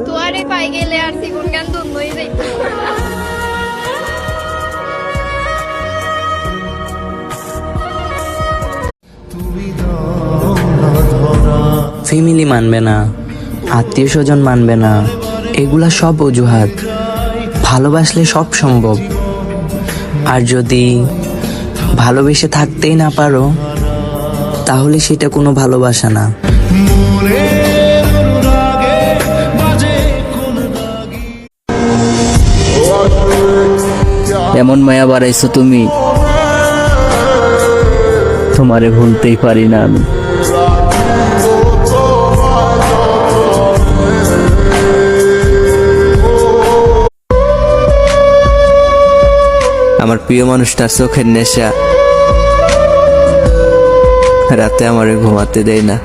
তোয়ারে পাই গেলে আর জীবন গান ধন্য হয়ে যাইত। ফ্যামিলি মানবে না, আত্মীয় স্বজন মানবে না, এগুলা সব অজুহাত। ভালোবাসলে সব সম্ভব। আর যদি ভালোবেসে থাকতেই না পারো, তাহলে সেটা কোনো ভালোবাসা না। এমন মায়া বাড়াইছো তুমি, তোমারে ভুলতেই পারি না আমি। আমার প্রিয় মানুষটার চোখের নেশা রাতে আমারে ঘুমাতে দেয় না।